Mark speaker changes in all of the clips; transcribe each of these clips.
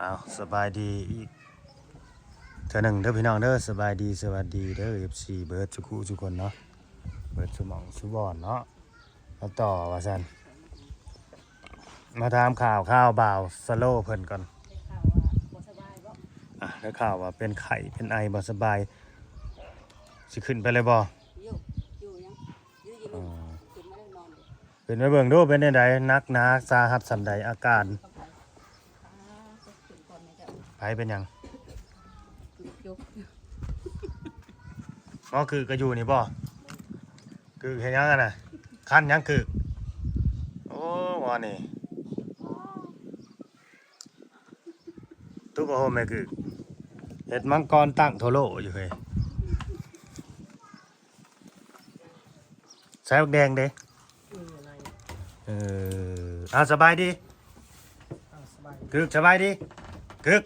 Speaker 1: เอาสบายดีอีกเท่านึงเด้อพี่น้องเด้อสบายดีสวัสดีเด้อ FC เบิร์ดสุขุทุกคนเนาะเบิร์ดสมองสุบอนเนาะมาต่อว่าซั่นมาถามข่าวบ่าวสโลเพิ่นก่อนได้ข่าวว่าเป็นไข้เป็นไอบ่สบายสิขึ้นไปเลยบ่เป็นไปเบิ่งดูเป็นจังไดนักหนาสาหัสส่ำใดอาการไผเป็นหยังอ๋อคือก็อยู่นี่บ่คือเฮ็ดหยังกันน่ะคันหยังคือโอ้ว่านี่ตุกโฮมแม่คือเฮ็ดมังกรตั้งโทโลอยู่เฮ้ยใส่บักแดงเด้สบายดีกึกสบายดีกึก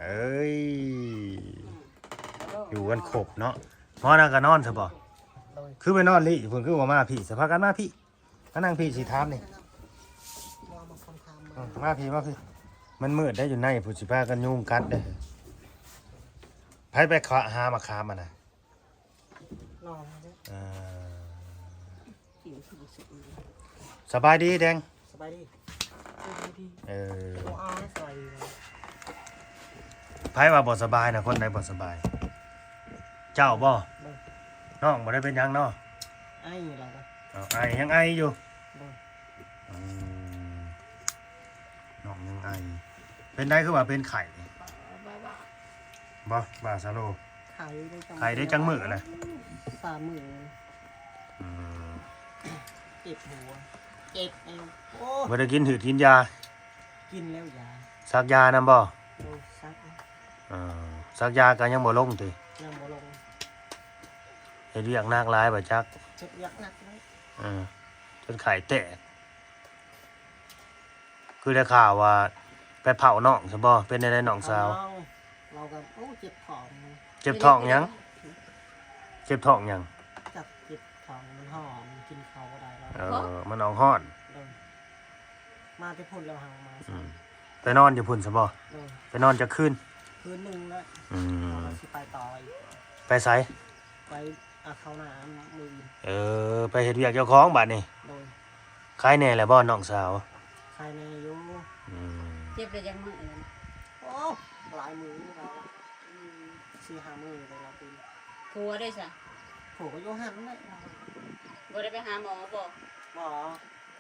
Speaker 1: เอ้ยอยู่กันครบเนาะพอนั่งก็นอนซะบ่คือไปนอนลิเพิ่นคือบ่มาพี่สภากันมาพี่มานั่งพี่สิถามนี่มาพี่มันมืดได้อยู่ในผู้สิพากันยุงกัดเด้ไผไปหามาคามมันน่ะสบายดีแดง
Speaker 2: สบายดี
Speaker 1: ไผว่าบ่สบายนะคนใดบ่สบายเจ้าบ่น้องบ่ได้เป็นหยังเนาะ
Speaker 2: ไอ้อะไรกัน
Speaker 1: ไอยังไออยู่น้องยังไอเป็นได้คือว่าเป็นไข่บ่บาซาโลไข่ได้จังมื้อน่ะ
Speaker 2: 3 มื้อเจ็บหัวเจ็บเอวโอ้
Speaker 1: บ่ได้กินหืดกินยา
Speaker 2: กินแล้วยา
Speaker 1: ซักยานำบ่
Speaker 2: ซัก
Speaker 1: ซักยาก็ยังบ่ลงติ
Speaker 2: ยังบ่ลง
Speaker 1: เฮ็ดเวียกหนักหลายบ่จัก
Speaker 2: เฮ็ดเวียกหนักเลย
Speaker 1: จนไข่แตกคือได้ข่าวว่าไปเผาน้องซะบ่เป็นได้น้องสาว
Speaker 2: เราก็โอ้เจ็บท้อง
Speaker 1: เจ็บท้องหยังเจ็บท้องหยัง
Speaker 2: จับเจ็บท้องมันหอมกินข้าวบ่ได้แล้ว
Speaker 1: มันออกฮ้อน
Speaker 2: มาที่พุ่นแล้วหางมา
Speaker 1: ไปนอนอยู่พุ่นซะบ่ไปนอนจะคืน
Speaker 2: นึงแล้วสิไปต่อ
Speaker 1: ไปไส
Speaker 2: ไปเข้าน้ำมื
Speaker 1: อไปเฮ็ดเวียกเจ้าของบัดนี้ใครแน่แหละบ่น้องสาว
Speaker 2: ใครแน่อยู่
Speaker 3: เจ็บได้จังมื้อนั่น
Speaker 2: โอ้หลายมื้อแล้ว4-5 มื้อเลยเราตี
Speaker 3: ผัวได้ซะ
Speaker 2: ผัวก็อยู่หั่นนั่นแหละ
Speaker 3: บ่ได้ไปหาหมอบ่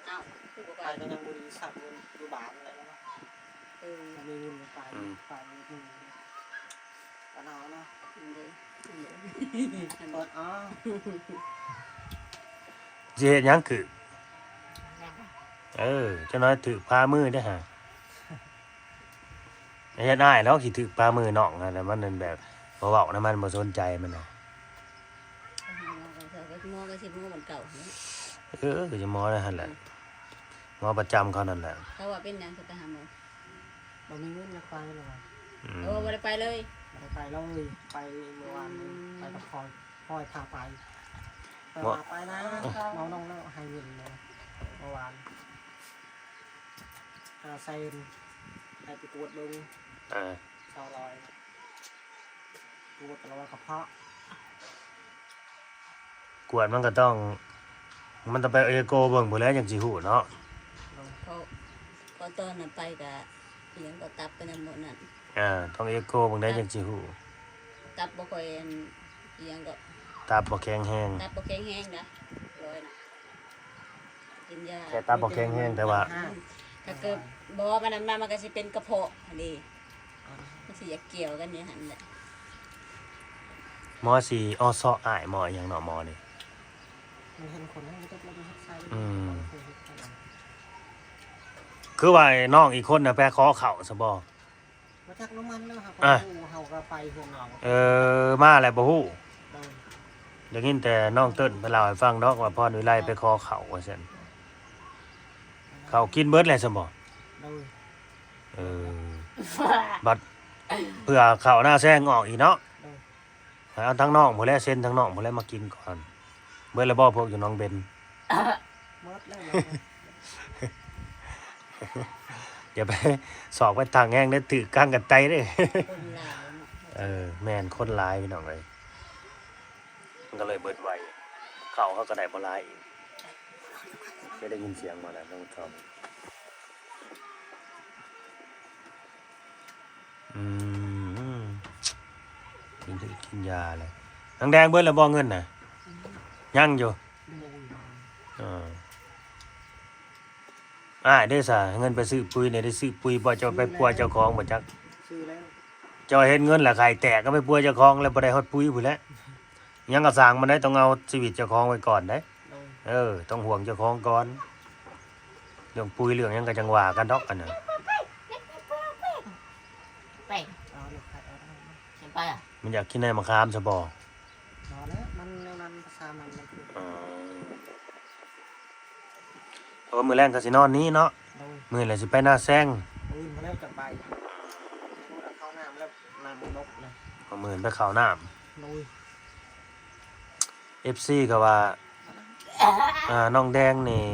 Speaker 2: อ้
Speaker 3: าวคือบ่
Speaker 2: ไปก็ยังบ่ดีสักอยู่บ้านอะไรแล้วมีเงินไปก็นอนเนาะ
Speaker 1: สิเฮ็ดหยังคือจังน้อยถือพามือได้หาเฮ็ดอ้ายแล้วสิถือพามือน้องนั่นมันนั่นแบบบ่เว้านะมันบ่สนใจมันน่ะ
Speaker 3: หมอก็สิหมอเหมือนเก่า
Speaker 1: ก็จะหมอนั่นแหละหมอประจำเขานั่นแหละ
Speaker 3: เขาว่าเป็นหยังสิไปหาหมอ
Speaker 2: บ่มีเงินจะไปหรอก
Speaker 3: บ่ได้ไปเลย
Speaker 2: บ่ได้ไปเลยไปเมื่อวานไปกับพลอยพาไปนะน้องแล้วให้เงินเมื่อวานเซ็นให้ไปตรวจดู200ตรวจแล้วกระเพาะ
Speaker 1: กวดมันก็ต้องไปเอโกเบิ่งบ่แล้วจังสิฮู้เนาะ
Speaker 3: เขาตอนนั้นไปก็เลี้ยงก็ตับไปนั่นหมดนั่น
Speaker 1: ต้องเอโกเบิ่งได้จังสิฮู้
Speaker 3: ตับบ่ค่อยเลี้ยงก็
Speaker 1: ตับบ่แข็งแรง
Speaker 3: ตับบ่แข็งแรงนะร้อยน่ะกินยา
Speaker 1: แค่ตับบ่แข็งแรงแต่ว่า
Speaker 3: ถ้าเกิดบ่มันก็สิเป็นกระเพาะนี่มันสิอยากเกี่ยวกันอยู่หั่นแหละ
Speaker 1: หมอสิอ้อซ้ออ้ายหมอหยังเนาะหมอนี่
Speaker 2: เห็นคนให้ตกลงเฮ็ดไส
Speaker 1: คือว่าน้องอีกคนน่ะไปขอข้าวซะบ่
Speaker 2: บ่จักน้ำมันแล้วครับเฮาก็ไปห่วงน้
Speaker 1: องมาแล้วบ่ฮู้ได้ยินแต่น้องเติ้นเพิ่นเล่าให้ฟังดอกว่าพรวิไลไปขอข้าวว่าซั่นข้าวกินเบิดแล้วซั่นบ่บัดเพื่อข้าวหน้าแซงออกอีกเนาะเอาทั้งน้องพุ่นแลเซ็นทั้งน้องพุ่นแลมากินก่อนเบิดแล้วบ่พวกอยู่น้องเบน
Speaker 2: หมดแล้ว
Speaker 1: อย่าไปสอกไปทางแห้งได้ถือกลางกันไตเด้
Speaker 3: คนหลาย
Speaker 1: แม่นคนหลายพี่น้องเอ้ยมันก็เลยเบิดไวเขาก็ได้บ่หลายอีกไม่ได้ยินเสียงมาแล้วท่านผู้ชมกินยาเลยนางแดงเบิดแล้วบ่เงินน่ะยังอยู่
Speaker 2: โดย
Speaker 1: ได้ซะเงินไปซื้อปุ๋ยเนี่ยได้ซื้อปุ๋ยบ่จะไปปัวเจ้าของบ่จัก
Speaker 2: ซื้อแล้ว
Speaker 1: เจ้าเห็นเงินละไข่แตกก็ไปปัวเจ้าของแล้วบ่ได้ฮอดปุ๋ยพุ่นแหล้วยังก็สร้างมันได้ต้องเอาชีวิตเจ้าของไว้ก่อนเด้
Speaker 2: โดย
Speaker 1: ต้องห่วงเจ้าของก่อนเรื่องปุ๋ยเรื่องหยังก็จังว่ากันดอกอันน่ะ
Speaker 3: ไป
Speaker 2: เอาเลยใครเอาได้ไหม
Speaker 3: เห็นไปอ่ะ
Speaker 1: มันอยากกินได้มะขามซะบ่
Speaker 2: นอนแล้วมันแนวนั้นภาษามันคือ
Speaker 1: เพราะว่ามื้อแรงก็สินอนนี้เนาะ
Speaker 2: โดย
Speaker 1: มื้อแลสิไปหน้าแซง
Speaker 2: ปืนมาแล้วจะไปเข้าน้ำแล้วน้ำนกเลย
Speaker 1: ก็มื้อไปเข้าน้ำ
Speaker 2: โดย
Speaker 1: FC ก็ว่าน้องแดงนี่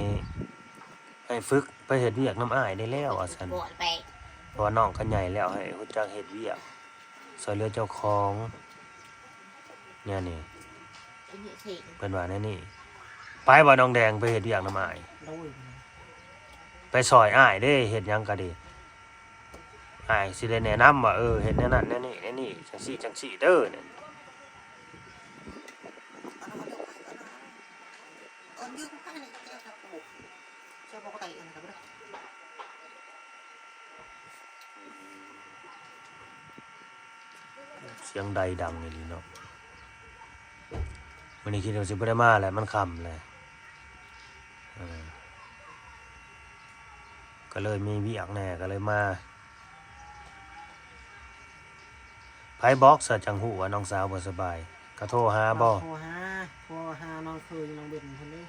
Speaker 1: ให้ฝึกไปเฮ็ดเวียกน้ำอ้ายได้แล้วว่าซั่น
Speaker 3: บวชไป
Speaker 1: เพราะว่าน้องก็ใหญ่แล้วให้รู้จักเฮ็ดเวียกช่วยเหลือเจ้าของเนี่ยนี่
Speaker 3: ไอ้นี่สิ
Speaker 1: เพิ่นว่าแน่นี่ไปบ่น้องแดงไปเฮ็ดเวียกน้ำอ้าย
Speaker 2: โดย
Speaker 1: ไปซอยอ้ายเด้เฮ็ดหยังก็ดีอ้ายสิได้แนะนำว่าเฮ็ดแนวนั้นแนวนี้แนวนี้จังซี่จังซี่เด้อเนี่ย
Speaker 2: ยืมข้างนี้เจ้าครับผมเจ้าปกตินะครับ
Speaker 1: เสียงใดดังนี่ลิเนาะวันนี้คิดว่าสิบ่ได้มาแหละมันค่ำเลยก็เลยมีเวียกแหน่ก็เลยมาไผบอกซะจังหูว่าน้องสาวบ่สบายก็โทรหาบ่
Speaker 2: โทรหาน้องเคยน้องเบนคนนี้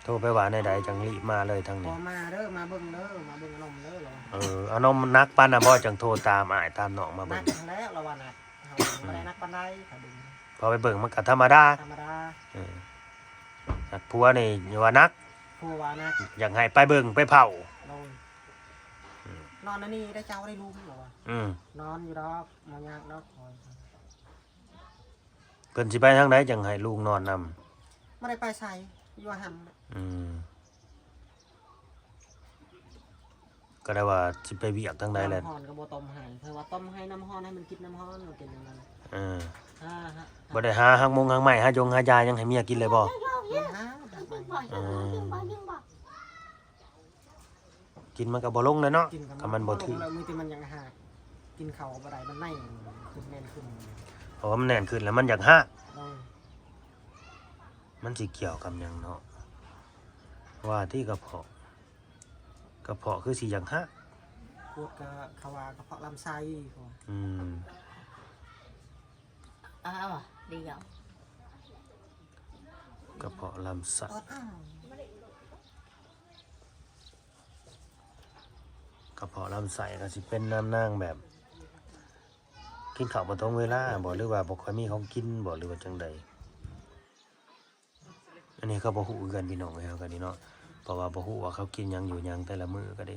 Speaker 1: โทรไปว่าในใดจังรีบมาเลยทาง
Speaker 2: พ
Speaker 1: นี้
Speaker 2: อมาเด้อมาเบิ่งเด้อมาเบิ่งนมเด้อเหรอ
Speaker 1: เอานมนักปานน่ะบ่จังโทรตามอ้ายตามน้องมา
Speaker 2: นั
Speaker 1: เบิ่
Speaker 2: ก
Speaker 1: ง
Speaker 2: แล้วเราว่านักไม่ได้นักปานใดค่ะดึง
Speaker 1: พอไปเบิ่งมันก็ธรรมดา
Speaker 2: ธรรมดา
Speaker 1: นักผัวนี่อย่าว่านัก
Speaker 2: ผู้ว่านัก
Speaker 1: อยากให้ไปเบิ่งไปเผา
Speaker 2: โดยนอนนั่นนี่ได้เจ้าได้ลุงเหรอวะ นอนอยู่ดอกมายากดอกคอย
Speaker 1: เพิ่นสิไปทางใดจังให้ลูกนอนนำ
Speaker 2: ไม่ได้ไปใส่อยู่หัน
Speaker 1: ก็ได้ว่าสิไปเวียกทางใดแหละ
Speaker 2: น้ำฮ้อนกับโบต้มให้เธอว่าต้มให้น้ำฮ้อนให้มันกินน้ำฮ้อนมันกินอย่างนั้น ฮะ
Speaker 1: บ่ได้หาหักมงหักไม้หายายังให้เมียกินเลยบ่
Speaker 2: ฮะ
Speaker 1: กินมันก็บ่ลงเลยเนาะ
Speaker 2: กินกับ
Speaker 1: ก็มันบ่ถึง
Speaker 2: แล้วมือที่มันยังหักกินเข่าบ่ได้มันไม่ขึ้นแน่นขึ้น
Speaker 1: เพราะว่ามันแน่นขึ้นแล้วมันอยากหัก
Speaker 2: โดย
Speaker 1: มันสิเกี่ยวกับหยังเนาะว่าที่กระเพาะคือสิอยากหัก
Speaker 2: ปวดกับเขาว่ากระเพาะลำไส้ก่อน
Speaker 3: อ้าวเดียว
Speaker 1: กระเพาะลำไส้
Speaker 2: อ้าว
Speaker 1: กระเพาะลำไส้ก็สิเป็นน้ำนางแบบ กินข้าวบ่ตรงเวลาบ่หรือว่าบ่ค่อยมีของกินบ่หรือว่าจังใดอันนี้ก็บ่ฮู้คือกันพี่น้องเอ้ยเฮาก็นี่เนาะเพราะว่าบ่ฮู้ว่าเขากินหยังอยู่หยังแต่ละมื้อก็ได้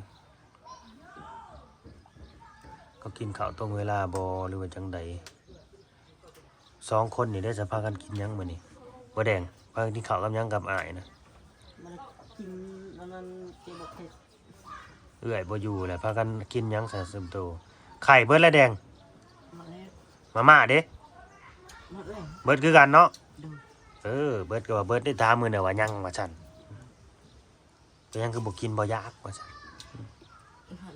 Speaker 1: เขากินข้าวตรงเวลาบ่หรือว่าจังใด2คนนี่ได้จะพากันกินหยังมื้อนี้บ่แดงพากันกินข้าวกับหยังกับอ้ายนะ
Speaker 2: มันกินมันเจ็บเผ็ด
Speaker 1: เอื้อยบ่อยู่แหละพากันกินหยังซะซึมโตไข่เบิดแล้วแดง
Speaker 2: มาแล้ว
Speaker 1: มาม่าเด้
Speaker 2: มาแล้ว
Speaker 1: เบิดคือกันเนาะ
Speaker 2: ดู
Speaker 1: เบิดก็ว่าเบิดได้ถามมื้อน่ะว่ายังว่าซั่นแต่ยังคือบ่กินบ่อยากว่าซั่น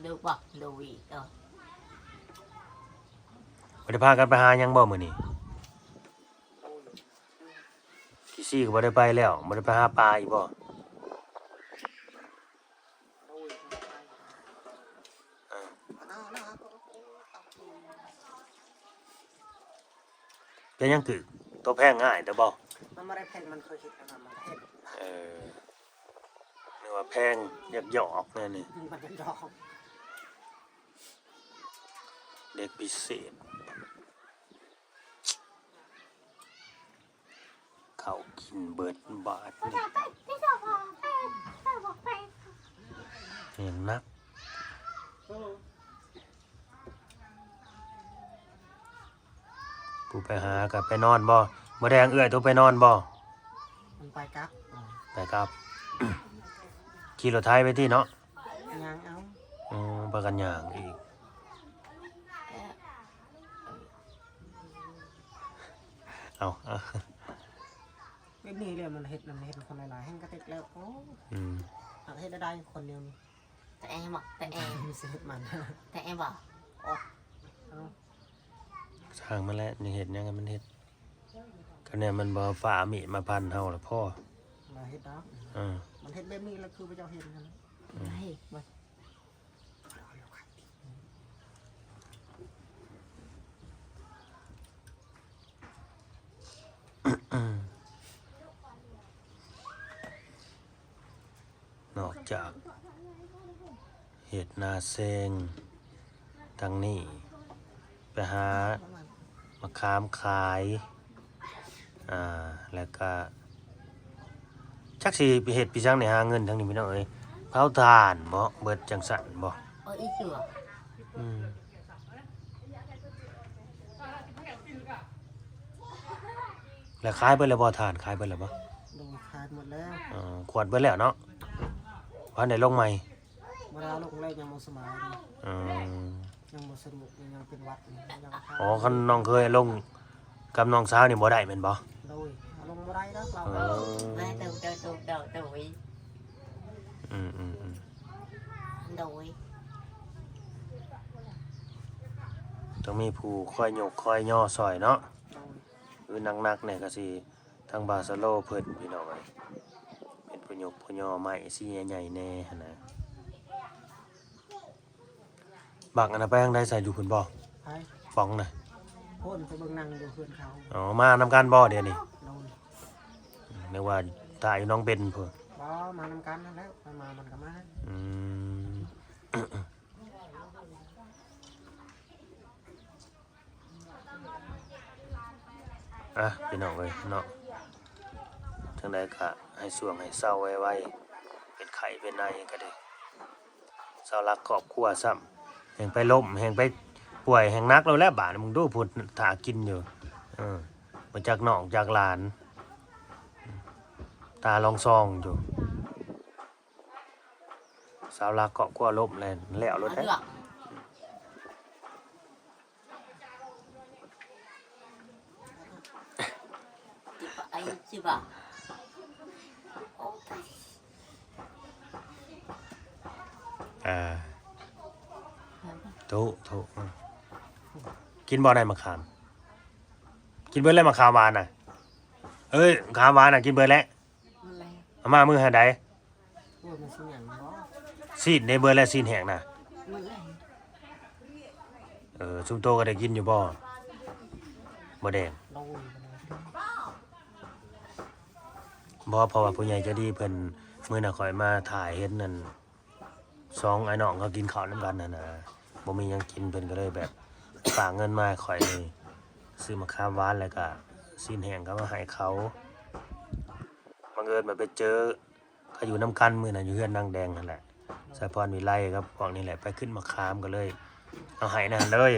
Speaker 3: ดูบอกดูอีกเออ
Speaker 1: บ่ได้พากันไปหาหยังบ่มื้อนี้ขี้ซี่ก็บ่ได้ไปแล้วบ่ได้ไปหาปลาอีกบ่แต่ยังคือตัวแพงง่ายแต่บ่
Speaker 2: มันไม่ได้เผ็ดมันเคยคิดนะมันเผ็ด
Speaker 1: นึกว่าแพงอยากหยอกแน่นี่
Speaker 2: มันจะดอก
Speaker 1: เด็กพิเศษเขากินเบิดบาทนี่ อย่างนักผู้ไปหากับไปนอนบ่บ่แดงเอื้อยตัวไปนอนบ่
Speaker 2: มันไปกลับ
Speaker 1: ไปครับ ขี่รถไทยไปที่เนาะ
Speaker 2: ยางเอา
Speaker 1: ประกันอย่างอีกเอา
Speaker 2: ไม่มีเลยมันเห็ดคนหลายๆแห้งกระติกแล้วโอ้หักเห็ดได้คนเดียวนี่
Speaker 3: แต่แอมบอกแต่แอม
Speaker 2: มีเศษมัน
Speaker 3: แต่แอมบอก
Speaker 1: สร้างมาแล้วนี่เห็ดยังไงมันเห็ดก็เนี่ยมันบ่ฝ่ามีมาพันเฮาละพ่อ
Speaker 2: มาเห็ดดอกมันเห็ดแบบนี้แล้วคือพระเจ้าเห็ดกัน
Speaker 3: ให้
Speaker 1: นอกจากเห็ดนาเซงทางนี้ไปหามะขามขายแล้วก็ชักสิไปเห็ดปีจังในหาเงินทางนี้พี่น้องเอ้ยเผาถ่านบ่เบิดจังสันบ่
Speaker 3: อีกอยู่
Speaker 1: แล้วขายเบิดแล้วบ่ถ่านขายเบิดแล้วบ่
Speaker 2: ลงขาดหมดแล้ว
Speaker 1: ขวดเบิดแล้วเนาะวันไหนลงใหม่
Speaker 2: เวลาลงแรกยังโมสมัยยังโมสนุกยังเป็นวัดยัง
Speaker 1: อ๋อคันน้องเคยลงกับน้องสาวนี่บ่ได้แม่นบ่
Speaker 2: โดยลงบ่ได้แล้วเรา
Speaker 3: มาโดยโดยโดย
Speaker 1: ต้องมีผู้คอยยกคอยย่อซอยเนาะคือนักๆเนี่ยก็สิทางบาสโลเพิ่นพี่น้องเอ้ยเป็นผู้ยกผู้ย่อไม้สิใหญ่ๆแน่หั่นนะบักอันน่ะไปทางใดใส่อยู่เพิ่นบ่
Speaker 2: ไป
Speaker 1: ฟ้องน่ะ
Speaker 2: พ่นไปเบิ่งนั่งดูเพื่อนเขา
Speaker 1: อ๋อมานำการบ่เดี๋ยวนี้
Speaker 2: โดน
Speaker 1: นึกว่าตายอยู่น้องเบนเพิ่น
Speaker 2: บ่มานำกันนั่นแล้วไปมามันก็มา
Speaker 1: พี่น้องเอ้ยเนาะจังไดก็ให้สวงให้เศร้าไว้เป็นไข้เป็นไอก็ได้เศร้ารักครอบครัวซ้ำแห่งไปล้มแห่งไปป่วยแห่งนักแล้วแหละบาดมึงดูพุ่นถากินอยู่มาจากน้องจากหลานตาลองซองอยู่สาวรักครอบครัวล้มแล้วรถได้
Speaker 3: ไอ้จิบะ
Speaker 1: ถูกกินบ่ได้มะขามกินเบิดแล้วมะขามหวานน่ะเอ้ยมะขามหวานน่ะกินเบิดแล้วเอามามื้อหาใด
Speaker 2: โอ้ยมันสิหยังบ่
Speaker 1: ซีนในเบิดแล้วซีนแห้งน่ะซุมโตก็ได้กินอยู่บ่แดง
Speaker 2: โดน
Speaker 1: บ่เพราะว่าผู้ใหญ่ใจะดีเพิ่นมื้อน่ะข่อยมาถ่ายเห็นนั่น2ไอ้น้องเขากินข้าวนำกันนั่นน่ะบ่มีหยังกินเพิ่นก็เลยแบบฝากเงินมาข่อยเลยซื้อมะขามหวานแล้วก็ซีนแห้งก็มาให้เขาบังเอิญมาไปเจอเขาอยู่นำกันมื้อน่ะอยู่เฮือนนางแดงนั่นแหละสายพรวิไลครับพวกนี้แหละไปขึ้นมะขามก็เลยเอาให้นั่นเลย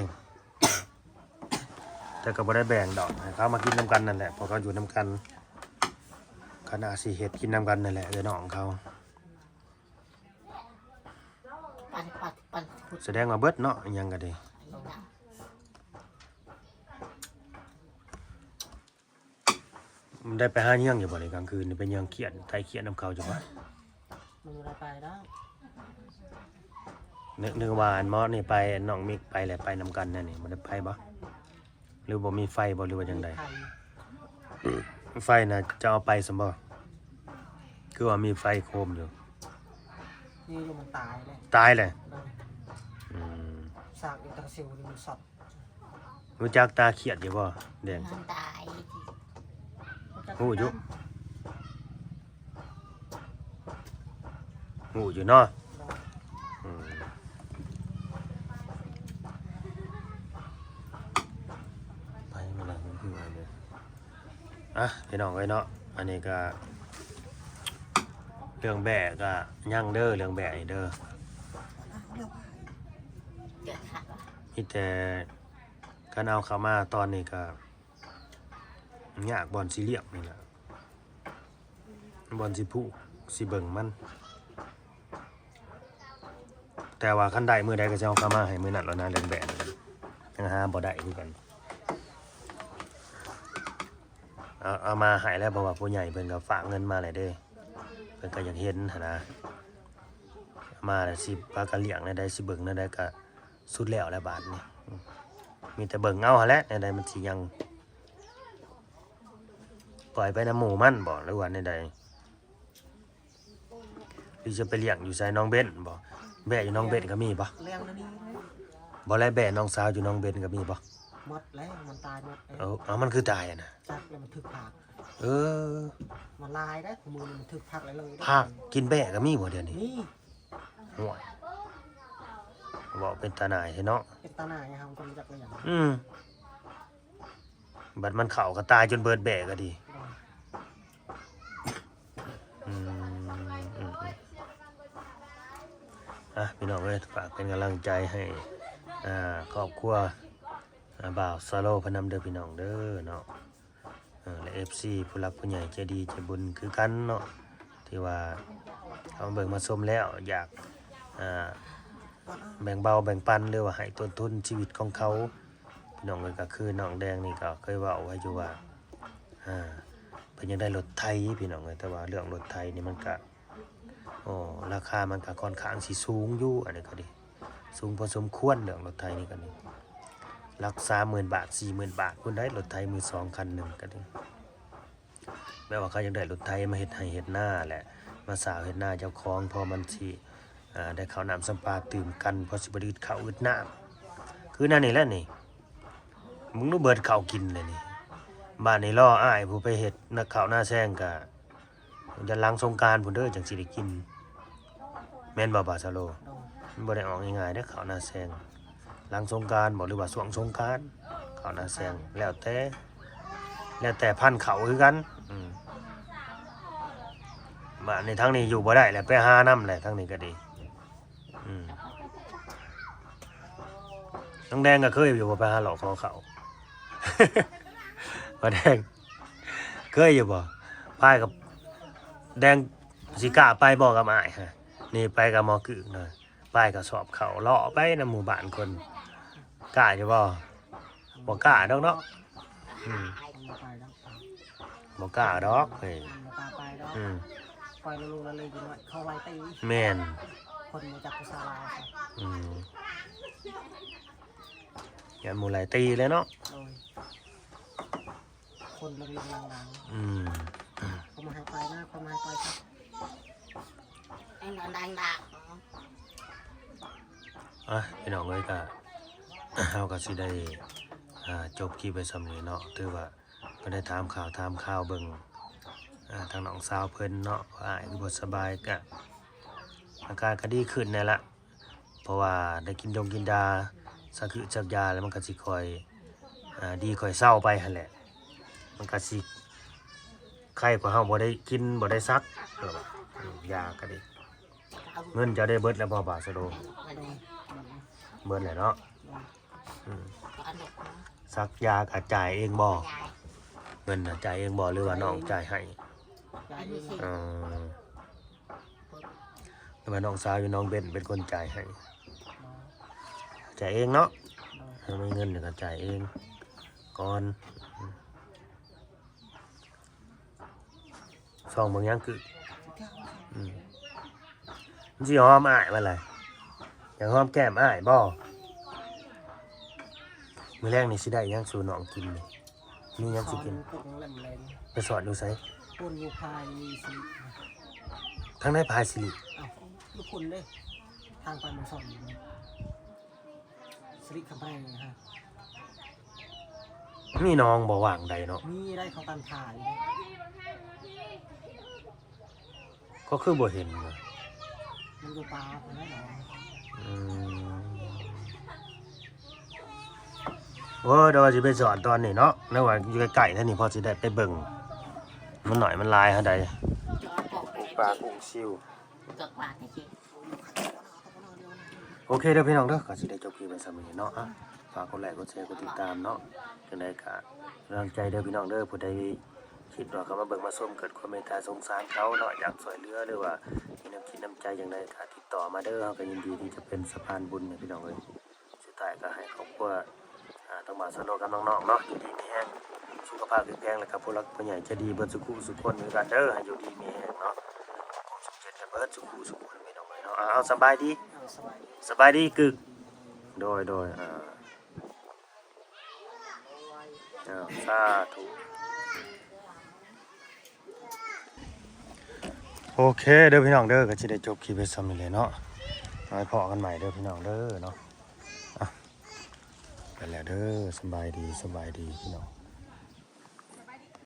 Speaker 1: แต่ก็บ่ได้แบ่งดอกให้เขามากินนำกันนั่นแหละเพราะเขาอยู่นำกันคณะสิเฮ็ดกินนำกันนั่นแหละเอ้อน้องเขาแสดงว่าเบิดเนาะอิหยังก็ดีมันได้ไปหาเยี่ยงอยู่บ่ในกลางคืนนี่เป็นเยี่ยงเขียนไทยเขียนนำเขาจังวะ
Speaker 2: มันบ่ได้ไปแล้ว
Speaker 1: นึกว่าอันมอสนี่ไปน้องมิกไปแหละไปนำกันนั่นนี่บ่ได้ไปบ่หรือบ่มีไฟบ่หรือว่าจังไดไฟน่ะจะเอาไปซั่นบ่คือว่ามีไฟโคมอยู่
Speaker 2: นี่อยู่มันตายเลย
Speaker 1: ตายเลย
Speaker 2: ซากอยู่ตะซิวนี่มันสด
Speaker 1: รู้จักตาเขียดอยู่บ่แดง
Speaker 3: ตาย
Speaker 1: หูอยู่หูอยู่เนาะไปมาแล้วคืออะไรพี่น้องไว้เนาะอันนี้ก็เรื่องแบะก็ยั่งเด้อเรื่องแบะนี่เด้อ
Speaker 3: เกิดขาดว่ะ
Speaker 1: มีแต่การเอาเข้ามาตอนนี้ก็ยากบอลสิเลียมนี่แหละบอลสิผูกสิเบิ่งมันแต่ว่าคันใดมือใดก็จะเอาเข้ามาให้มือนั่นแล้วนะแรงแบนยังหาบ่ได้คือกันเอามาให้แล้วเพราะว่าผู้ใหญ่เพิ่นก็ฝากเงินมาเลยเด้เพิ่นก็อยากเห็นหั่นนะมาแล้วสิปากะเลี้ยงได้สิเบิ่งได้ก็สุดแล้วบาดนี้มีแต่เบิ่งเอาหั่นแหละใดมันสิยังปล่อยไปน้ำหมูมันบ่หรือว่าใดหรือจะไปเลี้ยงอยู่ไสน้องเบ้นบ่แบ่อยู่น้องเบ้นก็มีบ่
Speaker 2: เลี้ยงนั่นนี่
Speaker 1: บ่แล้วแบ่น้องสาวอยู่น้องเบ้นก็มีบ่
Speaker 2: หมดแล้วมันตายหมด
Speaker 1: เอามันคือตายอ่ะนะ
Speaker 2: จับแล้วมันถึกผัก
Speaker 1: เออ
Speaker 2: มันลายได้ของมือมันถึกผักเลย
Speaker 1: ภาคกินแบ่ก็มีบ่เดี๋ยวนี้
Speaker 2: นี่
Speaker 1: ห่วยบ่เป็นตาหน่ายเนาะ
Speaker 2: เป็นตาหน่ายครับคนจักเลยอย่าง
Speaker 1: บัดมันเข้าก็ตายจนเบิดแบ่ก็ดีพี่น้องเอ้ยฝากเป็นกำลังใจให้ครอบครัวบ่าวซาโลพนำเด้อพี่น้องเด้อเนาะและ FC ผู้รักผู้ใหญ่ใจดีใจบุญคือกันเนาะที่ว่าเขาเบิ่งมาชมแล้วอยากแบ่งเบาแบ่งปันหรือว่าให้ต้นทุนชีวิตของเขาพี่น้องเอ้ยก็คือน้องแดงนี่ก็เคยเว้าไว้อยู่ว่าเพิ่นยังได้รถไถพี่น้องเอ้ยแต่ว่าเรื่องรถไถนี่มันก็ราคามันก็ค่อนข้างสิสูงอยู่อันนี้ก็ดีสูงพอสมควรเรื่องรถไถนี่ก็นี่หลัก 30,000 บาท 40,000 บาทคุณได้รถไถมือ2คันหนึงก็ดีแม้ว่าเขายังได้รถไถมาเฮ็ดให้เฮ็ดหน้าแหละมาสาวเฮ็ดหน้าเจ้าของพอมันสิได้ข้าวน้ำสัมปาตื่มกันพอสิบ่ได้อึดข้าวอึดน้ำคือนั่นนี่แหละนี่มึงรู้เบิดข้าวกินเลยนี่บ้านนี้รออ้ายผู้ไปเฮ็ดนักข้าวหน้าแซงก็จะหลังสงกรานต์พุ่นเด้อจังสิได้กินแม่นบ่บาซาโลมันบ่ได้ออกง่ายๆเด้อข้าวหน้าแซงหลังสงกรานต์บ่หรือว่าช่วงสงกรานต์ข้าวหน้าแซงแล้วแต่พันธุ์เขาคือกันบ้านในทางนี้อยู่บ่ได้แหละไปหาน้ำแหละทางนี้ก็ดีน้องแดงก็เคยอยู่บ่ไปหาหลอกคอเขา บ่แดงเคยอยู่บ่พายกับแดงสิกล้าไปบ่กับอ้ายฮะนี่ไปกับหมอกึ่งหน่อยไปกับสอบเขาเลาะไปนำหมู่บ้านคนกล้าอยู่บ่กล้าดอกเนาะบ่กล้าดอกเฮ้ย
Speaker 2: ไปดอกปล่อยลูกๆเลยอยู่น้อยเข้าไว้ตี
Speaker 1: แม่น
Speaker 2: คนมาจากกุศลา
Speaker 1: อย่าหมู่หลายตีเลยเนาะ
Speaker 2: คนเรื่องดังเขามาให้ไปนะเขามาให้ไปครับ
Speaker 3: ไอ้นอนดัง
Speaker 1: พี่น้องเอ้ยก็เฮาก็สิได้จบคลิปไปสำนี้เนาะถือว่าก็ได้ถามข่าวเบิ่งทางน้องสาวเพิ่นเนาะว่าอ้ายคือบ่สบายก็อาการก็ดีขึ้นแน่ละเพราะว่าได้กินยาสักคือจักยาแล้วมันก็สิค่อยดีค่อยเศร้าไปหั่นแหละมันก็สิไข้กว่าเฮาบ่ได้กินบ่ได้ซักยาก็ดีเงินจะได้เบิดแล้วบ่บาทสะโดเบิดแหละเนาะซักยาก็จ่ายเองบ่เงินน่ะจ่ายเองบ่หรือว่าน้องจ่ายให้แต่ว่าน้องสาวอยู่น้องเบนเป็นคนจ่ายให้จ่ายเองเนาะถ้าไม่เงินก็จ่ายเองก่อนซองบางอย่างคือมันสิหอมอ้ายมาเลยอยากหอมแก้มอ้ายบ่มื้อแรกนี่สิได้ยังสู่น้องกินนี่มียังสิกินไปสอนอยู่ไส
Speaker 2: คนอยู่ภายสิ
Speaker 1: ทางได้พายสิริ
Speaker 2: ลูกคุณเลยทางไปมันสอนสิริคำแพงฮะ
Speaker 1: มีน้องบ่ว่างใดเนาะ
Speaker 2: มีได้เขาตันถ่าย
Speaker 1: ก็คือบ่เห็น
Speaker 2: มันอยู่ป่าคนนั้นเหร
Speaker 1: อเดี๋ยวสิไปสอนตอนนี้เนาะแล้วว่าอยู่ใกล้ๆท่านนี่พอสิได้ไปเบิ่งมันหน่อยมันลายฮะใดปลากุ้งซิว
Speaker 3: ตกปลาจริง
Speaker 1: โอเคเด้อพี่น้องเด้อก็สิได้จบคลิปเป็นสำนี้เนาะอ่ะฝากกดไลค์กดแชร์กดติดตามเนาะจังได๋ก็กำลังใจเด้อพี่น้องเด้อผู้ใดคิดว่าเขามาเบิ่งมาชมเกิดความเมตตาสงสารเขาเนาะอยากช่วยเหลือหรือว่ามีน้ำคิดน้ำใจจังไดก็ติดต่อมาเด้อเฮาก็ยินดีที่จะเป็นสะพานบุญให้พี่น้องเอ้ยสุดท้ายก็ให้ครอบครัวต้องมาสนุกกับน้องๆเนาะอยู่ดีมีแฮงสุขภาพแข็งแรงแล้วก็ผู้หลักผู้ใหญ่ใจะดีเบิดสุขุสุขคนคือกันเด้อให้อยู่ดีมีแฮงเนาะผมสุขเจ็ดกันเบิดสุขุสุขคนพี่น้องเอ้ยเนาะเอาสบายดี
Speaker 2: เอาสบายดี
Speaker 1: สบายดีกึกโดยสาธุโอเคเด้อพี่น้องเด้อก็สิได้จบคลิปไว้ซ้ำนี่เลยเนาะไว้พอกันใหม่เด้อพี่น้องเด้อเนาะไปแล้วเด้อสบายดีพี่น้อง